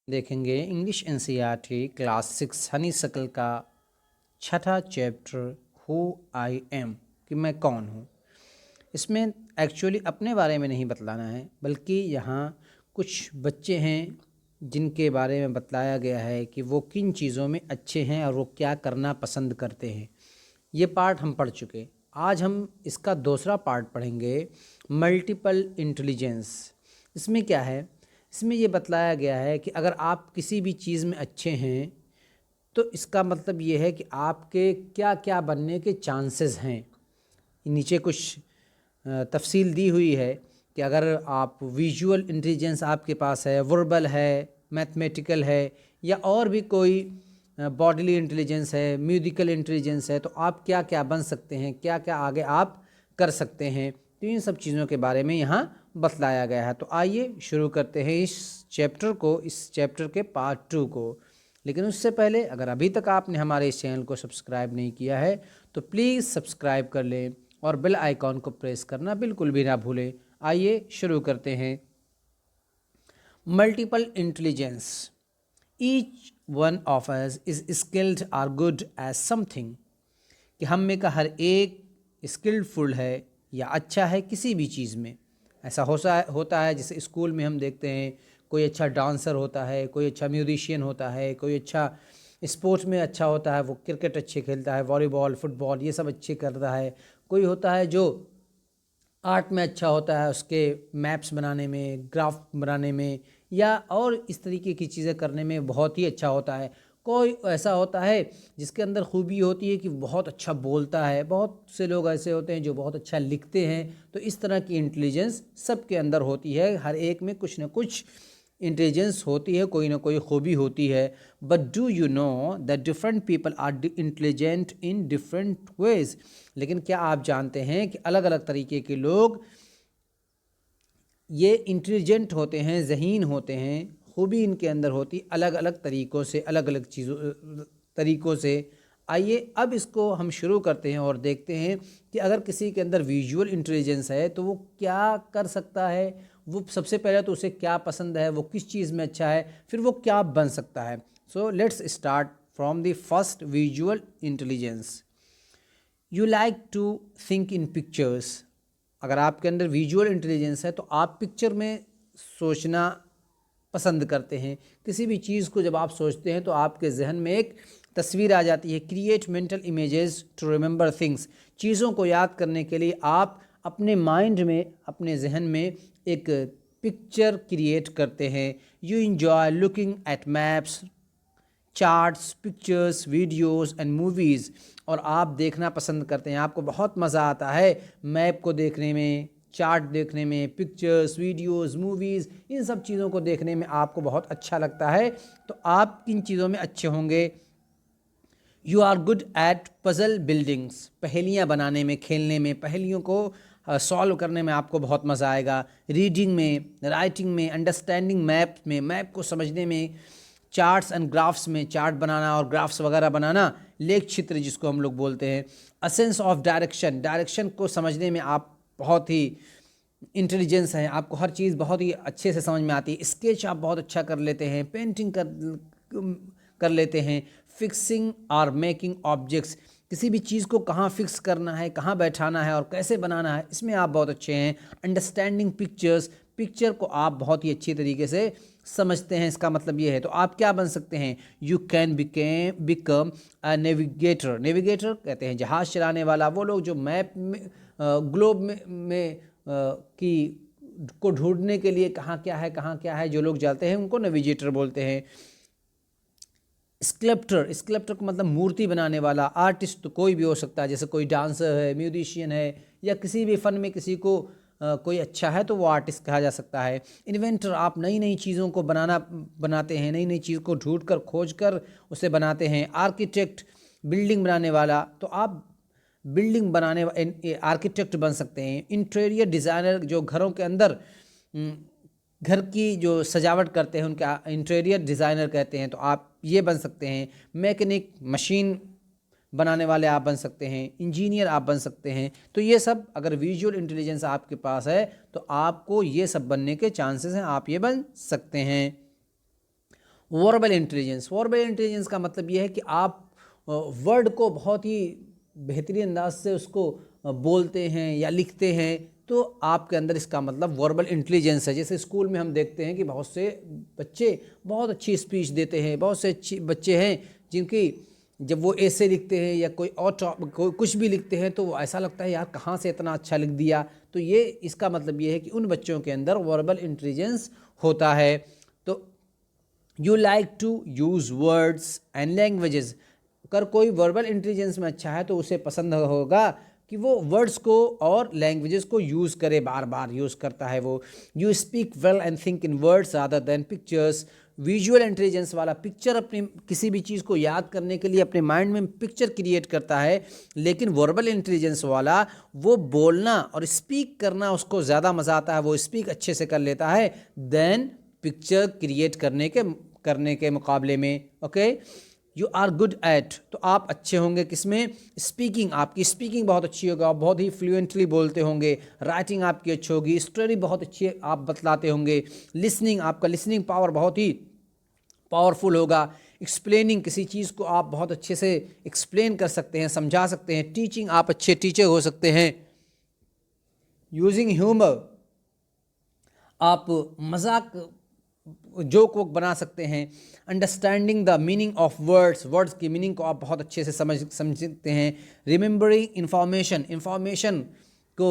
देखेंगे English NCERT class 6 honeysuckle का छठा चैप्टर हु आई एम, कि मैं कौन हूँ। इसमें एक्चुअली अपने बारे में नहीं बतलाना है, बल्कि यहाँ कुछ बच्चे हैं जिनके बारे में बतलाया गया है कि वो किन चीज़ों में अच्छे हैं और वो क्या करना पसंद करते हैं। ये पार्ट हम पढ़ चुके। आज हम इसका दूसरा पार्ट पढ़ेंगे, मल्टीपल इंटेलिजेंस। इसमें क्या है, इसमें ये बतलाया गया है कि अगर आप किसी भी चीज़ में अच्छे हैं तो इसका मतलब ये है कि आपके क्या क्या बनने के चांसेस हैं। नीचे कुछ तफसील दी हुई है कि अगर आप विजुअल इंटेलिजेंस आपके पास है, वर्बल है, मैथमेटिकल है, या और भी कोई बॉडीली इंटेलिजेंस है, म्यूजिकल इंटेलिजेंस है, तो आप क्या क्या बन सकते हैं, क्या क्या आगे आप कर सकते हैं। तो इन सब चीज़ों के बारे में यहाँ बतलाया गया है। तो आइए शुरू करते हैं इस चैप्टर को, इस चैप्टर के पार्ट 2 को। लेकिन उससे पहले अगर अभी तक आपने हमारे इस चैनल को सब्सक्राइब नहीं किया है तो प्लीज़ सब्सक्राइब कर लें और बेल आइकॉन को प्रेस करना बिल्कुल भी ना भूलें। आइए शुरू करते हैं। Multiple intelligence, each one of us is skilled are good as something, कि हम में का हर एक स्किल्डफुल है या अच्छा है किसी भी चीज़ में। ऐसा होता है जैसे स्कूल में हम देखते हैं कोई अच्छा डांसर होता है, कोई अच्छा म्यूजिशियन होता है, कोई अच्छा स्पोर्ट्स में अच्छा होता है, वो क्रिकेट अच्छे खेलता है, वॉलीबॉल, फुटबॉल ये सब अच्छे करता है। कोई होता है जो आर्ट में अच्छा होता है, उसके मैप्स बनाने में, ग्राफ बनाने में, या और इस तरीके की चीज़ें करने में बहुत ही अच्छा होता है। कोई ऐसा होता है जिसके अंदर खूबी होती है कि बहुत अच्छा बोलता है। बहुत से लोग ऐसे होते हैं जो बहुत अच्छा लिखते हैं। तो इस तरह की इंटेलिजेंस सबके अंदर होती है, हर एक में कुछ ना कुछ इंटेलिजेंस होती है, कोई ना कोई खूबी होती है। But do you know that different people are intelligent in different ways, लेकिन क्या आप जानते हैं कि अलग अलग तरीके के लोग ये इंटेलिजेंट होते हैं, ज़हीन होते हैं, खूबी इनके अंदर होती अलग अलग तरीक़ों से, अलग अलग तरीक़ों से। आइए अब इसको हम शुरू करते हैं और देखते हैं कि अगर किसी के अंदर विजुअल इंटेलिजेंस है तो वो क्या कर सकता है। वो सबसे पहले तो उसे क्या पसंद है, वो किस चीज़ में अच्छा है, फिर वो क्या बन सकता है। So let's start from the first, visual intelligence. You like to think in pictures. अगर आपके अंदर विजुअल इंटेलिजेंस है तो आप पिक्चर में सोचना पसंद करते हैं। किसी भी चीज़ को जब आप सोचते हैं तो आपके जहन में एक तस्वीर आ जाती है। Create mental images to remember things. चीज़ों को याद करने के लिए आप अपने माइंड में, अपने जहन में एक पिक्चर क्रिएट करते हैं। You enjoy looking at maps, charts, pictures, videos and movies. और आप देखना पसंद करते हैं, आपको बहुत मज़ा आता है मैप को देखने में, चार्ट देखने में, पिक्चर्स, वीडियोस, मूवीज़, इन सब चीज़ों को देखने में आपको बहुत अच्छा लगता है। तो आप किन चीज़ों में अच्छे होंगे। You are good at puzzle buildings. पहेलियाँ बनाने में, खेलने में, पहेलियों को सॉल्व करने में आपको बहुत मज़ा आएगा। रीडिंग में, राइटिंग में, अंडरस्टैंडिंग मैप में, मैप को समझने में, चार्ट्स एंड ग्राफ्स में, चार्ट बनाना और ग्राफ्स वगैरह बनाना, लेख चित्र जिसको हम लोग बोलते हैं। A sense of direction, direction को समझने में आप बहुत ही इंटेलिजेंस है, आपको हर चीज़ बहुत ही अच्छे से समझ में आती है। स्केच आप बहुत अच्छा कर लेते हैं, पेंटिंग कर लेते हैं। फिक्सिंग और मेकिंग ऑब्जेक्ट्स, किसी भी चीज़ को कहाँ फिक्स करना है, कहाँ बैठाना है और कैसे बनाना है, इसमें आप बहुत अच्छे हैं। अंडरस्टैंडिंग पिक्चर्स, पिक्चर को आप बहुत ही अच्छी तरीके से समझते हैं। इसका मतलब ये है तो आप क्या बन सकते हैं। You can become a navigator. Navigator कहते हैं जहाज़ चलाने वाला, वो लोग जो मैप में, ग्लोब में की को ढूंढने के लिए कहाँ क्या है जो लोग जाते हैं उनको नेविगेटर बोलते हैं। स्कल्प्टर, स्कल्प्टर को मतलब मूर्ति बनाने वाला। आर्टिस्ट तो कोई भी हो सकता है, जैसे कोई डांसर है, म्यूजिशियन है, या किसी भी फ़न में किसी को कोई अच्छा है तो वो आर्टिस्ट कहा जा सकता है। इन्वेंटर, आप नई नई चीज़ों को बनाते हैं, नई नई चीज़ को ढूंढ कर खोज कर उसे बनाते हैं। आर्किटेक्ट, बिल्डिंग बनाने वाला, तो आप बिल्डिंग बनाने आर्किटेक्ट बन सकते हैं। इंटीरियर डिज़ाइनर, जो घरों के अंदर घर की जो सजावट करते हैं उनका इंटीरियर डिज़ाइनर कहते हैं, तो आप ये बन सकते हैं। मैकेनिक, मशीन बनाने वाले आप बन सकते हैं। इंजीनियर आप बन सकते हैं। तो ये सब अगर विजुअल इंटेलिजेंस आपके पास है तो आपको ये सब बनने के चांसेस हैं, आप ये बन सकते हैं। वर्बल इंटेलिजेंस का मतलब ये है कि आप वर्ड को बहुत ही बेहतरीन अंदाज से उसको बोलते हैं या लिखते हैं, तो आपके अंदर इसका मतलब वर्बल इंटेलिजेंस है। जैसे स्कूल में हम देखते हैं कि बहुत से बच्चे बहुत अच्छी स्पीच देते हैं, बहुत से अच्छे बच्चे हैं जिनकी जब वो ऐसे लिखते हैं या कोई और कुछ भी लिखते हैं तो वो ऐसा लगता है यार कहाँ से इतना अच्छा लिख दिया। तो ये इसका मतलब ये है कि उन बच्चों के अंदर वर्बल इंटेलिजेंस होता है। तो you like to use words and languages, अगर कोई वर्बल इंटेलिजेंस में अच्छा है तो उसे पसंद होगा कि वो वर्ड्स को और लैंग्वेजेस को यूज़ करे, बार बार यूज़ करता है वो। You speak well and think in words rather than pictures. Visual intelligence वाला पिक्चर अपनी किसी भी चीज़ को याद करने के लिए अपने माइंड में पिक्चर क्रिएट करता है, लेकिन वर्बल इंटेलिजेंस वाला वो बोलना और स्पीक करना उसको ज़्यादा मज़ा आता है, वो स्पीक अच्छे से कर लेता है देन पिक्चर क्रिएट करने के मुकाबले में। Okay, you are good at, तो आप अच्छे होंगे किसमें? स्पीकिंग, आपकी स्पीकिंग बहुत अच्छी होगी, आप बहुत ही फ्लुएंटली बोलते होंगे। राइटिंग आपकी अच्छी होगी, स्टोरी बहुत अच्छी आप बतलाते होंगे। लिसनिंग, आपका लिसनिंग पावर बहुत ही पावरफुल होगा। एक्सप्लेनिंग, किसी चीज़ को आप बहुत अच्छे से एक्सप्लेन कर सकते हैं, समझा सकते हैं। टीचिंग, आप अच्छे टीचर हो सकते हैं। यूजिंग ह्यूमर, आप मजाक जोक वोक बना सकते हैं। Understanding the meaning of words की मीनिंग को आप बहुत अच्छे से समझते हैं। रिमेंबरिंग इंफॉर्मेशन को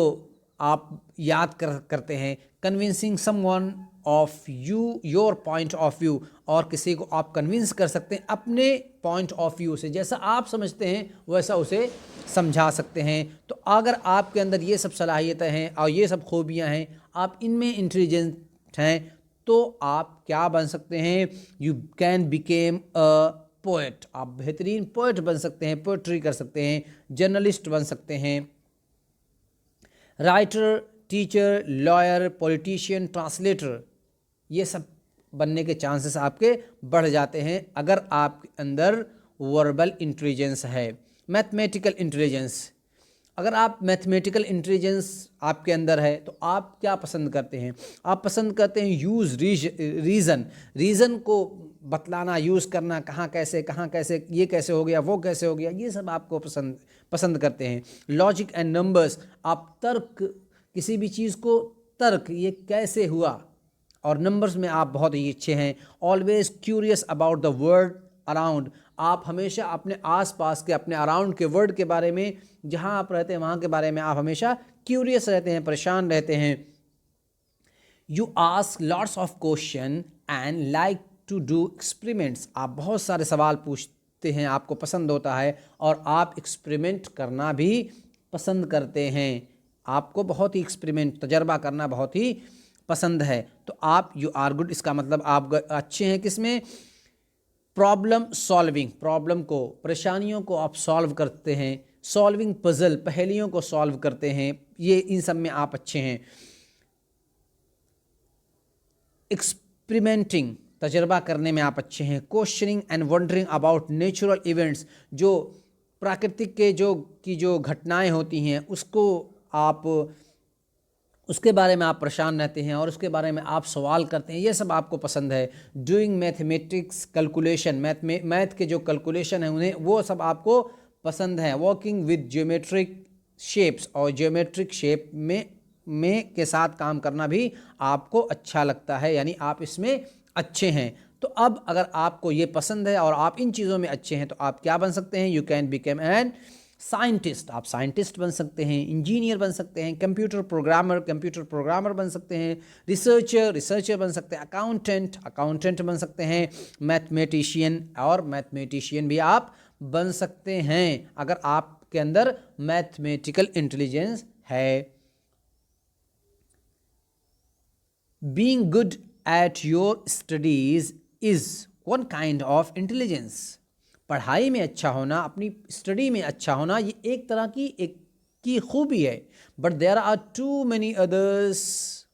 आप याद करते हैं। Convincing someone of your point of view, और किसी को आप कन्विंस कर सकते हैं अपने पॉइंट ऑफ व्यू से, जैसा आप समझते हैं वैसा उसे समझा सकते हैं। तो अगर आपके अंदर ये सब सलाहियतें हैं और ये सब खूबियाँ हैं, आप इनमें इंटेलिजेंट हैं, तो आप क्या बन सकते हैं? You can became a poet, आप बेहतरीन पोएट बन सकते हैं, पोएट्री कर सकते हैं। जर्नलिस्ट बन सकते हैं। Writer, teacher, lawyer, politician, translator, ये सब बनने के चांसेस आपके बढ़ जाते हैं अगर आपके अंदर वर्बल इंटेलिजेंस है। मैथमेटिकल इंटेलिजेंस, अगर आप मैथमेटिकल इंटेलिजेंस आपके अंदर है तो आप क्या पसंद करते हैं? आप पसंद करते हैं यूज़ रीज़न को बतलाना, यूज़ करना, कहाँ कैसे, ये कैसे हो गया, वो कैसे हो गया, ये सब आपको पसंद करते हैं। लॉजिक एंड नंबर्स, आप तर्क, किसी भी चीज़ को तर्क, ये कैसे हुआ, और नंबर्स में आप बहुत ही अच्छे हैं। Always curious about the world around, आप हमेशा अपने आसपास के, अपने अराउंड के वर्ल्ड के बारे में, जहां आप रहते हैं वहां के बारे में आप हमेशा क्यूरियस रहते हैं, परेशान रहते हैं। You ask lots of question and like to do experiments, आप बहुत सारे सवाल पूछते हैं, आपको पसंद होता है, और आप एक्सपेरिमेंट करना भी पसंद करते हैं। आपको बहुत ही एक्सपेरिमेंट, तजर्बा करना बहुत ही पसंद है। तो आप यू आर गुड, इसका मतलब आप अच्छे हैं किसमें? प्रॉब्लम सॉल्विंग, प्रॉब्लम को, परेशानियों को आप सॉल्व करते हैं। सॉल्विंग पजल, पहेलियों को सॉल्व करते हैं, ये इन सब में आप अच्छे हैं। एक्सपेरिमेंटिंग, तजर्बा करने में आप अच्छे हैं। Questioning and wondering about natural events, जो प्राकृतिक के जो घटनाएं होती हैं उसको आप, उसके बारे में आप परेशान रहते हैं और उसके बारे में आप सवाल करते हैं, ये सब आपको पसंद है। डूइंग मैथमेटिक्स कैलकुलेशन, मैथ के जो कैलकुलेशन है उन्हें, वो सब आपको पसंद है। वर्किंग विद ज्योमेट्रिक शेप्स, और ज्योमेट्रिक शेप में के साथ काम करना भी आपको अच्छा लगता है, यानी आप इसमें अच्छे हैं। तो अब अगर आपको ये पसंद है और आप इन चीज़ों में अच्छे हैं तो आप क्या बन सकते हैं? You can become an scientist, आप साइंटिस्ट बन सकते हैं। इंजीनियर बन सकते हैं। कंप्यूटर प्रोग्रामर बन सकते हैं। रिसर्चर बन सकते हैं। अकाउंटेंट बन सकते हैं। मैथमेटिशियन भी आप बन सकते हैं अगर आपके अंदर मैथमेटिकल इंटेलिजेंस है। Being good at your studies is one kind of intelligence, पढ़ाई में अच्छा होना, अपनी स्टडी में अच्छा होना, ये एक तरह की खूबी है। But there are too many others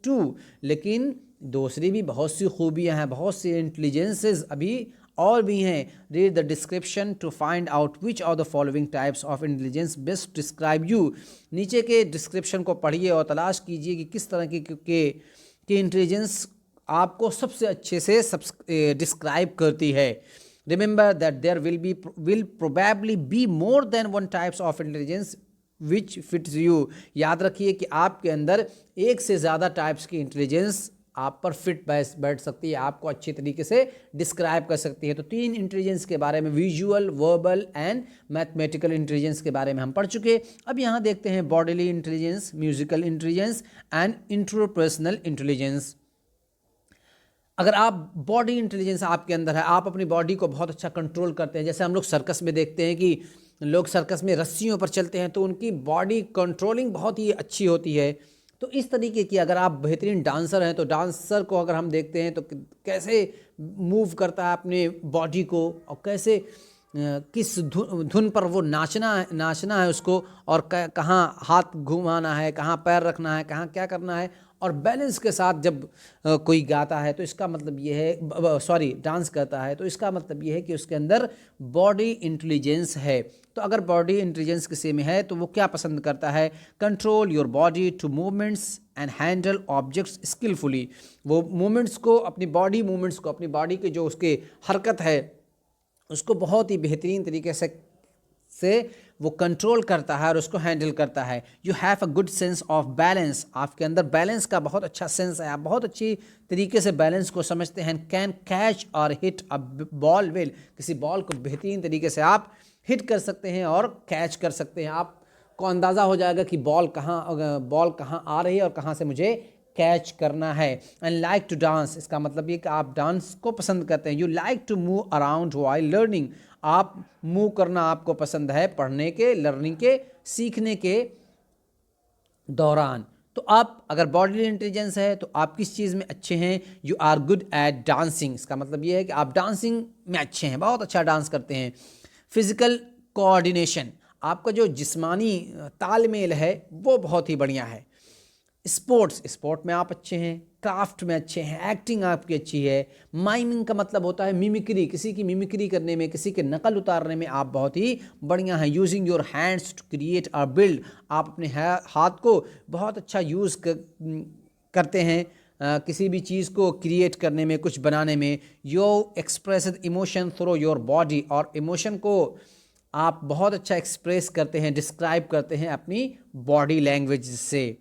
too, लेकिन दूसरी भी बहुत सी खूबियाँ हैं, बहुत सी इंटेलिजेंसेस अभी और भी हैं। Read the description to find out which of the following types of intelligence best describe you, नीचे के डिस्क्रिप्शन को पढ़िए और तलाश कीजिए कि किस तरह की इंटेलिजेंस आपको सबसे अच्छे से डिस्क्राइब करती है। Remember that there will probably be more than one types of intelligence which fits you. याद रखिए कि आपके अंदर एक से ज़्यादा टाइप्स की इंटेलिजेंस आप पर फिट बैठ सकती है, आपको अच्छी तरीके से डिस्क्राइब कर सकती है। तो 3 इंटेलिजेंस के बारे में, visual, verbal and mathematical intelligence के बारे में हम पढ़ चुके। अब यहाँ देखते हैं bodily intelligence, musical intelligence and intrapersonal intelligence. अगर आप बॉडी इंटेलिजेंस आपके अंदर है, आप अपनी बॉडी को बहुत अच्छा कंट्रोल करते हैं। जैसे हम लोग सर्कस में देखते हैं कि लोग सर्कस में रस्सियों पर चलते हैं तो उनकी बॉडी कंट्रोलिंग बहुत ही अच्छी होती है। तो इस तरीके की अगर आप बेहतरीन डांसर हैं तो डांसर को अगर हम देखते हैं तो कैसे मूव करता है अपने बॉडी को, और कैसे किस धुन पर वो नाचना है उसको, और कहाँ हाथ घुमाना है, कहाँ पैर रखना है, कहाँ क्या करना है, और बैलेंस के साथ जब कोई गाता है तो इसका मतलब ये है, डांस करता है तो इसका मतलब ये है कि उसके अंदर बॉडी इंटेलिजेंस है। तो अगर बॉडी इंटेलिजेंस किसी में है तो वो क्या पसंद करता है? Control your body to movements and handle objects skilfully. वो मूवमेंट्स को, अपनी बॉडी मूवमेंट्स को, अपनी बॉडी के जो उसके हरकत है उसको बहुत ही बेहतरीन तरीके से वो कंट्रोल करता है और उसको हैंडल करता है। You have a good sense of balance. आपके अंदर बैलेंस का बहुत अच्छा सेंस है, आप बहुत अच्छी तरीके से बैलेंस को समझते हैं। कैन कैच और हिट अ बॉल वेल। किसी बॉल को बेहतरीन तरीके से आप हिट कर सकते हैं और कैच कर सकते हैं। आपको अंदाज़ा हो जाएगा कि बॉल कहाँ आ रही है और कहाँ से मुझे कैच करना है। एंड लाइक टू डांस, इसका मतलब ये कि आप डांस को पसंद करते हैं। You like to move around while learning. आप मूव करना आपको पसंद है पढ़ने के, लर्निंग के, सीखने के दौरान। तो आप अगर बॉडी इंटेलिजेंस है तो आप किस चीज़ में अच्छे हैं? You are good at dancing. इसका मतलब ये है कि आप डांसिंग में अच्छे हैं, बहुत अच्छा डांस करते हैं। फिजिकल कोऑर्डिनेशन, आपका जो जिस्मानी तालमेल है वो बहुत ही बढ़िया है। स्पोर्ट में आप अच्छे हैं, क्राफ्ट में अच्छे हैं, एक्टिंग आपकी अच्छी है। माइमिंग का मतलब होता है मिमिक्री, किसी की मिमिक्री करने में, किसी के नकल उतारने में आप बहुत ही बढ़िया हैं। Using your hands to create और बिल्ड, आप अपने हाथ को बहुत अच्छा यूज़ करते हैं किसी भी चीज़ को क्रिएट करने में, कुछ बनाने में। You express emotion through your body, और इमोशन को आप बहुत अच्छा एक्सप्रेस करते हैं, डिस्क्राइब करते हैं अपनी बॉडी लैंग्वेज से।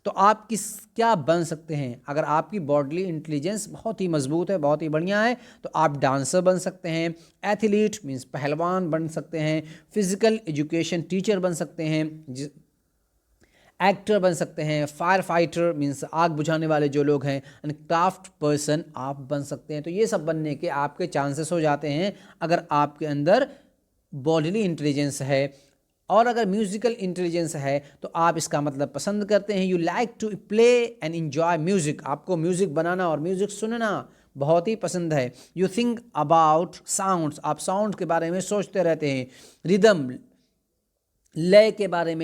तो आप क्या बन सकते हैं? अगर आपकी बॉडी इंटेलिजेंस बहुत ही मजबूत है, बहुत ही बढ़िया है, तो आप डांसर बन सकते हैं। एथलीट मीन्स पहलवान बन सकते हैं। फिजिकल एजुकेशन टीचर बन सकते हैं। एक्टर बन सकते हैं। फायर फाइटर मीन्स आग बुझाने वाले जो लोग हैं। एंड क्राफ्ट पर्सन आप बन सकते हैं। तो ये सब बनने के आपके चांसेस हो जाते हैं अगर आपके अंदर बॉडीली इंटेलिजेंस है। और अगर म्यूज़िकल इंटेलिजेंस है तो आप इसका मतलब पसंद करते हैं। You like to play and enjoy music, आपको म्यूज़िक बनाना और म्यूज़िक सुनना बहुत ही पसंद है। यू थिंक अबाउट साउंड्स, आप साउंड के बारे में सोचते रहते हैं। रिदम, लय के बारे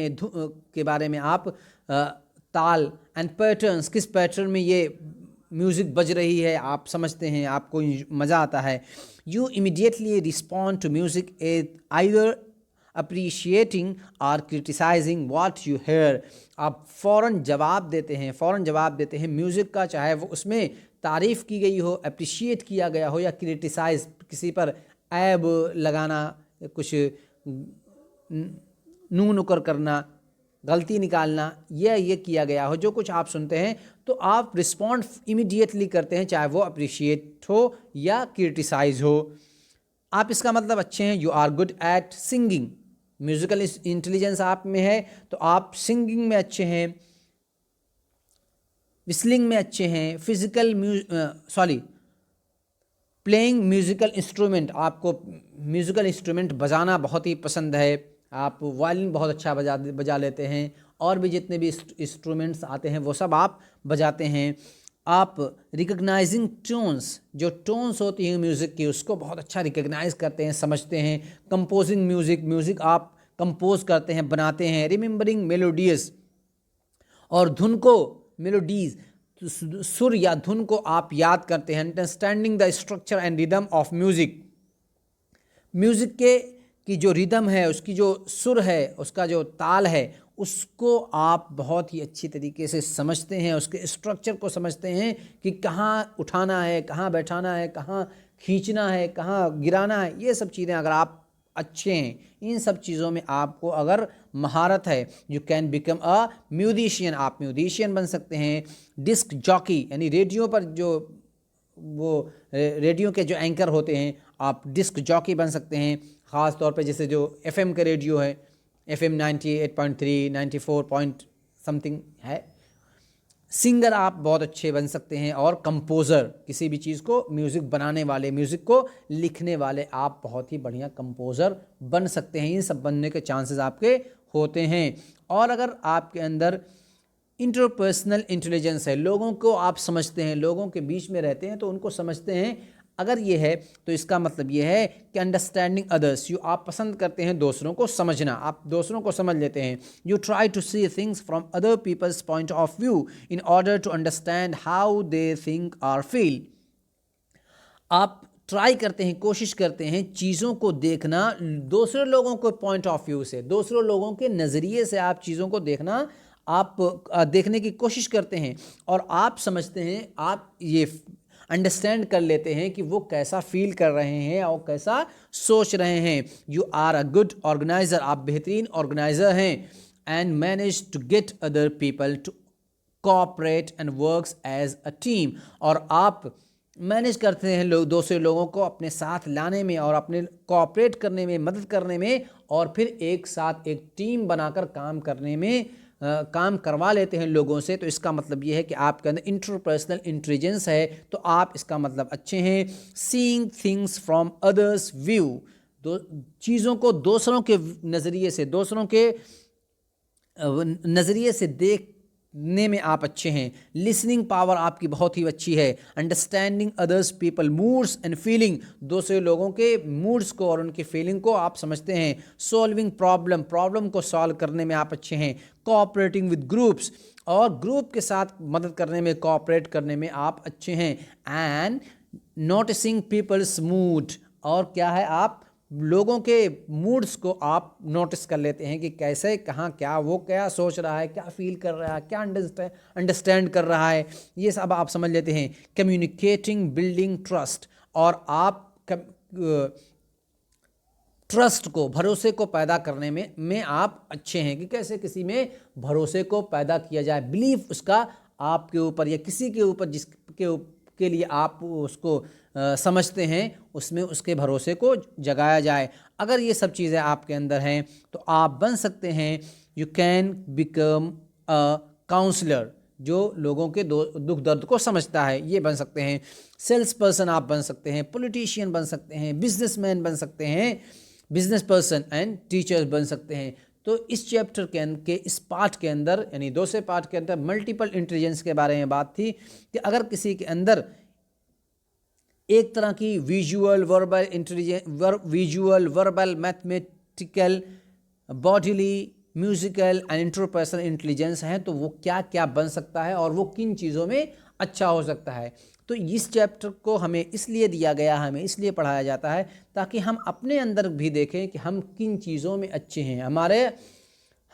में आप ताल एंड पैटर्न्स, किस पैटर्न में ये म्यूज़िक बज रही है आप समझते हैं, आपको मज़ा आता है। You immediately respond to music either appreciating और क्रिटिसाइजिंग व्हाट यू हेयर, आप फ़ौरन जवाब देते हैं म्यूज़िक का, चाहे वो उसमें तारीफ़ की गई हो, अप्रिशिएट किया गया हो, या क्रिटिसाइज, किसी पर ऐब लगाना, कुछ नून नुकर करना, गलती निकालना, ये किया गया हो, जो कुछ आप सुनते हैं तो आप रिस्पॉन्ड इमीडिएटली करते हैं, चाहे वो अप्रिशिएट हो या क्रिटिसाइज हो। आप इसका मतलब अच्छे हैं। You are good at singing, musical intelligence आप में है तो आप सिंगिंग में अच्छे हैं, विस्लिंग में अच्छे हैं। प्लेइंग म्यूज़िकल इंस्ट्रूमेंट, आपको म्यूज़िकल इंस्ट्रूमेंट बजाना बहुत ही पसंद है। आप वायलिन बहुत अच्छा बजा लेते हैं, और भी जितने भी इंस्ट्रूमेंट्स आते हैं वो सब आप बजाते हैं। आप रिकग्नाइजिंग टोन्स, जो टोन्स होती हैं म्यूज़िक की उसको बहुत अच्छा रिकग्नाइज करते हैं, समझते हैं। कंपोजिंग म्यूज़िक आप कंपोज करते हैं, बनाते हैं। रिमेंबरिंग मेलोडियस, और धुन को, मेलोडीज, सुर या धुन को आप याद करते हैं। Understanding the structure and rhythm of music, music की जो रिदम है, उसकी जो सुर है, उसका जो ताल है, उसको आप बहुत ही अच्छी तरीके से समझते हैं, उसके स्ट्रक्चर को समझते हैं कि कहाँ उठाना है, कहाँ बैठाना है, कहाँ खींचना है, कहाँ गिराना है, ये सब चीज़ें अगर आप अच्छे हैं, इन सब चीज़ों में आपको अगर महारत है, you can become a musician, आप म्यूजिशियन बन सकते हैं। डिस्क जॉकी यानी रेडियो पर जो वो रेडियो के जो एंकर होते हैं, आप डिस्क जॉकी बन सकते हैं। ख़ास तौर पे जैसे जो एफएम का रेडियो है, एफएम 98.3 94 पॉइंट समथिंग है। सिंगर आप बहुत अच्छे बन सकते हैं, और कंपोज़र, किसी भी चीज़ को म्यूज़िक बनाने वाले, म्यूज़िक को लिखने वाले आप बहुत ही बढ़िया कंपोज़र बन सकते हैं। इन सब बनने के चांसेस आपके होते हैं। और अगर आपके अंदर इंटरपर्सनल इंटेलिजेंस है, लोगों को आप समझते हैं, लोगों के बीच में रहते हैं तो उनको समझते हैं, अगर ये है तो इसका मतलब ये है कि अंडरस्टैंडिंग अदर्स, आप पसंद करते हैं दूसरों को समझना, आप दूसरों को समझ लेते हैं। You try to see things from other people's point of view in order to understand how they think और फील। आप ट्राई करते हैं, कोशिश करते हैं चीज़ों को देखना दूसरे लोगों के पॉइंट ऑफ व्यू से, दूसरे लोगों के नज़रिए से आप चीज़ों को देखना, आप देखने की कोशिश करते हैं, और आप समझते हैं, आप ये अंडरस्टैंड कर लेते हैं कि वो कैसा फील कर रहे हैं और कैसा सोच रहे हैं। You are a good organiser, आप बेहतरीन ऑर्गेनाइजर हैं। And manage to get other people to cooperate and works as a team, और आप मैनेज करते हैं दूसरे लोगों को अपने साथ लाने में और अपने कोऑपरेट करने में, मदद करने में, और फिर एक साथ एक टीम बनाकर काम करने में काम करवा लेते हैं लोगों से। तो इसका मतलब ये है कि आपके अंदर इंटरपर्सनल इंटेलिजेंस है, तो आप इसका मतलब अच्छे हैं। Seeing things from others view, दो चीज़ों को दूसरों के नज़रिए से, दूसरों के नज़रिए से देखने में आप अच्छे हैं। लिसनिंग पावर आपकी बहुत ही अच्छी है। Understanding others people moods and feeling, दूसरे लोगों के मूड्स को और उनकी फीलिंग को आप समझते हैं। सॉल्विंग प्रॉब्लम को सॉल्व करने में आप अच्छे हैं। कोऑपरेटिंग विद ग्रुप्स, और ग्रुप के साथ मदद करने में, कोऑपरेट करने में आप अच्छे हैं। एंड नोटिसिंग पीपल्स मूड, और क्या है, आप लोगों के मूड्स को आप नोटिस कर लेते हैं कि कैसे, कहाँ, क्या वो क्या सोच रहा है, क्या फील कर रहा है, क्या अंडरस्टैंड कर रहा है, ये सब आप समझ लेते हैं। कम्युनिकेटिंग बिल्डिंग ट्रस्ट, और आप ट्रस्ट को, भरोसे को पैदा करने में आप अच्छे हैं कि कैसे किसी में भरोसे को पैदा किया जाए, बिलीफ उसका आपके ऊपर या किसी के ऊपर जिसके के लिए आप उसको समझते हैं, उसमें उसके भरोसे को जगाया जाए। अगर ये सब चीज़ें आपके अंदर हैं तो आप बन सकते हैं, you can become a counsellor, जो लोगों के दुख दर्द को समझता है, ये बन सकते हैं। सेल्स पर्सन आप बन सकते हैं, पॉलिटिशियन बन सकते हैं, बिजनेसमैन बन सकते हैं, बिजनेस पर्सन एंड टीचर्स बन सकते हैं। तो इस चैप्टर के इस पार्ट के अंदर, यानी दूसरे पार्ट के अंदर मल्टीपल इंटेलिजेंस के बारे में बात थी कि अगर किसी के अंदर एक तरह की visual verbal intelligence, visual verbal mathematical bodily musical and interpersonal intelligence है, तो वो क्या क्या बन सकता है और वो किन चीज़ों में अच्छा हो सकता है। तो इस चैप्टर को हमें इसलिए दिया गया, हमें इसलिए पढ़ाया जाता है ताकि हम अपने अंदर भी देखें कि हम किन चीज़ों में अच्छे हैं,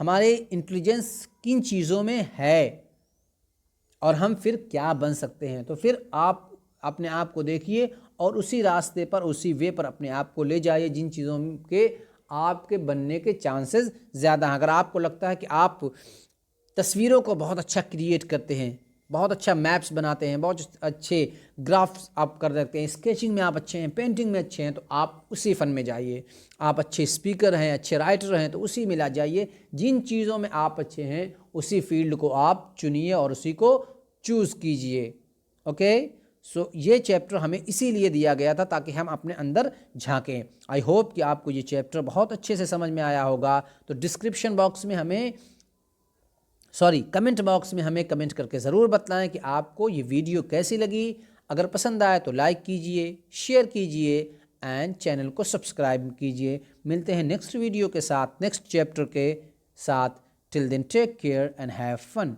हमारे इंटेलिजेंस किन चीज़ों में है, और हम फिर क्या बन सकते हैं। तो फिर आप अपने आप को देखिए और उसी रास्ते पर, उसी वे पर अपने आप को ले जाइए जिन चीज़ों के आपके बनने के चांसेस ज़्यादा हैं। अगर आपको लगता है कि आप तस्वीरों को बहुत अच्छा क्रिएट करते हैं, बहुत अच्छा मैप्स बनाते हैं, बहुत अच्छे ग्राफ्स आप कर सकते हैं, स्केचिंग में आप अच्छे हैं, पेंटिंग में अच्छे हैं, तो आप उसी फ़न में जाइए। आप अच्छे स्पीकर हैं, अच्छे राइटर हैं, तो उसी में ला जाइए। जिन चीज़ों में आप अच्छे हैं उसी फील्ड को आप चुनिए और उसी को चूज़ कीजिए। ओके, सो ये चैप्टर हमें इसीलिए दिया गया था ताकि हम अपने अंदर झांकें। आई होप कि आपको ये चैप्टर बहुत अच्छे से समझ में आया होगा। तो डिस्क्रिप्शन बॉक्स में कमेंट बॉक्स में हमें कमेंट करके ज़रूर बताएं कि आपको ये वीडियो कैसी लगी। अगर पसंद आए तो लाइक कीजिए, शेयर कीजिए एंड चैनल को सब्सक्राइब कीजिए। मिलते हैं नेक्स्ट वीडियो के साथ, नेक्स्ट चैप्टर के साथ। Till then take care and have fun.